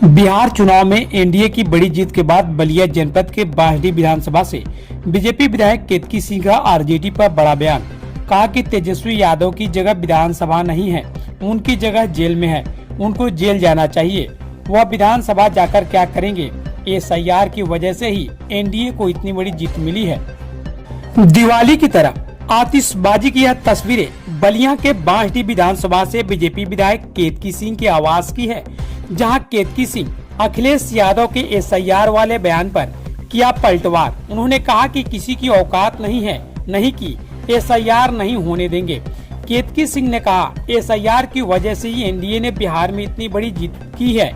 बिहार चुनाव में एनडीए की बड़ी जीत के बाद बलिया जनपद के बांसडीह विधानसभा से बीजेपी विधायक केतकी सिंह का आरजेडी पर बड़ा बयान। कहा कि तेजस्वी यादव की जगह विधानसभा नहीं है, उनकी जगह जेल में है, उनको जेल जाना चाहिए। वह विधानसभा जाकर क्या करेंगे? एसआईआर की वजह से ही एनडीए को इतनी बड़ी जीत मिली है। दिवाली की तरह आतिशबाजी की यह तस्वीरें बलिया के बांसडीह विधानसभा से बीजेपी विधायक केतकी सिंह के आवास की है, जहां केतकी सिंह अखिलेश यादव के एसआईआर वाले बयान पर किया पलटवार। उन्होंने कहा कि किसी की औकात नहीं है, नहीं की एसआईआर नहीं होने देंगे। केतकी सिंह ने कहा, एसआईआर की वजह से ही एनडीए ने बिहार में इतनी बड़ी जीत की है।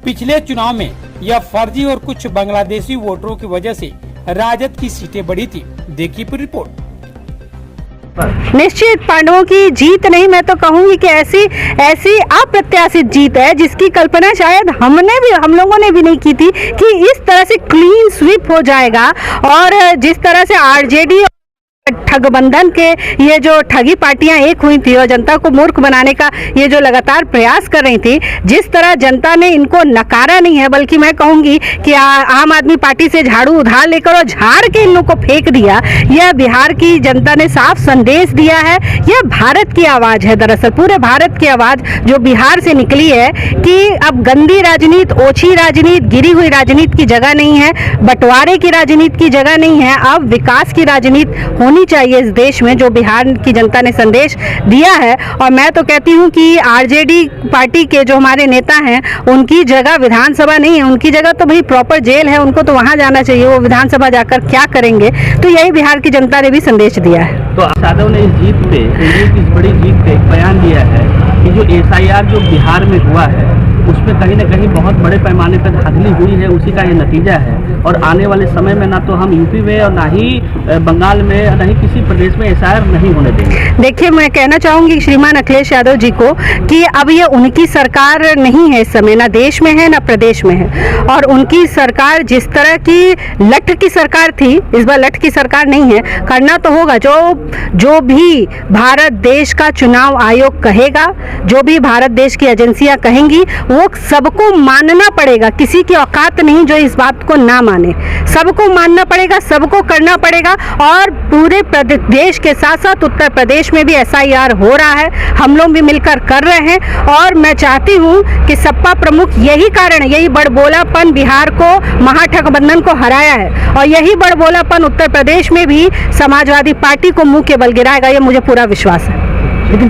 पिछले चुनाव में यह फर्जी और कुछ बांग्लादेशी वोटरों की वजह से राजद की सीटें बढ़ी थी। देखिए पूरी रिपोर्ट। निश्चित पांडवों की जीत नहीं, मैं तो कहूंगी कि ऐसी अप्रत्याशित जीत है जिसकी कल्पना शायद हम लोगों ने भी नहीं की थी कि इस तरह से क्लीन स्वीप हो जाएगा। और जिस तरह से आरजेडी ठगबंधन के ये जो ठगी पार्टियां एक हुई थी और जनता को मूर्ख बनाने का ये जो लगातार प्रयास कर रही थी, जिस तरह जनता ने इनको नकारा नहीं है, बल्कि मैं कहूंगी कि आम आदमी पार्टी से झाड़ू उधार लेकर और झाड़ के इन लोगों को फेंक दिया। यह बिहार की जनता ने साफ संदेश दिया है। यह भारत की आवाज है, दरअसल पूरे भारत की आवाज जो बिहार से निकली है कि अब गंदी राजनीति, ओछी राजनीति, गिरी हुई राजनीति की जगह नहीं है, बंटवारे की राजनीति की जगह नहीं है। अब विकास की राजनीति होनी चाहिए इस देश में, जो बिहार की जनता ने संदेश दिया है। और मैं तो कहती हूं कि आरजेडी पार्टी के जो हमारे नेता हैं, उनकी जगह विधानसभा नहीं है, उनकी जगह तो भाई प्रॉपर जेल है, उनको तो वहां जाना चाहिए। वो विधानसभा जाकर क्या करेंगे? तो यही बिहार की जनता ने भी संदेश दिया है। तो यादव ने इस जीत पे, एनडीए की इस बड़ी जीत पे एक बयान दिया है कि जो एसआईआर जो बिहार में हुआ है उसमें कहीं ना कहीं बहुत बड़े पैमाने पर धांधली हुई है, उसी का ये नतीजा है। और आने वाले समय में ना तो हम यूपी में और ना ही बंगाल में, ना ही किसी प्रदेश में एसआईआर नहीं होने देंगे। देखिए, मैं कहना चाहूंगी श्रीमान अखिलेश यादव जी को कि अब ये उनकी सरकार नहीं है इस समय, ना देश में है ना प्रदेश में है। और उनकी सरकार जिस तरह की लठ की सरकार थी, इस बार लठ की सरकार नहीं है। करना तो होगा जो भी भारत देश का चुनाव आयोग कहेगा, जो भी भारत देश की एजेंसियां कहेंगी, वो सबको मानना पड़ेगा। किसी की औकात नहीं जो इस बात को ना माने। सबको मानना पड़ेगा, सबको करना पड़ेगा। और पूरे देश के साथ साथ उत्तर प्रदेश में भी एसआईआर हो रहा है, हम लोग भी मिलकर कर रहे हैं। और मैं चाहती हूं कि सपा प्रमुख, यही कारण है, यही बड़बोलापन बिहार को, महाठगबंधन को हराया है, और यही बड़बोलापन उत्तर प्रदेश में भी समाजवादी पार्टी को मुंह के बल गिराएगा, ये मुझे पूरा विश्वास है।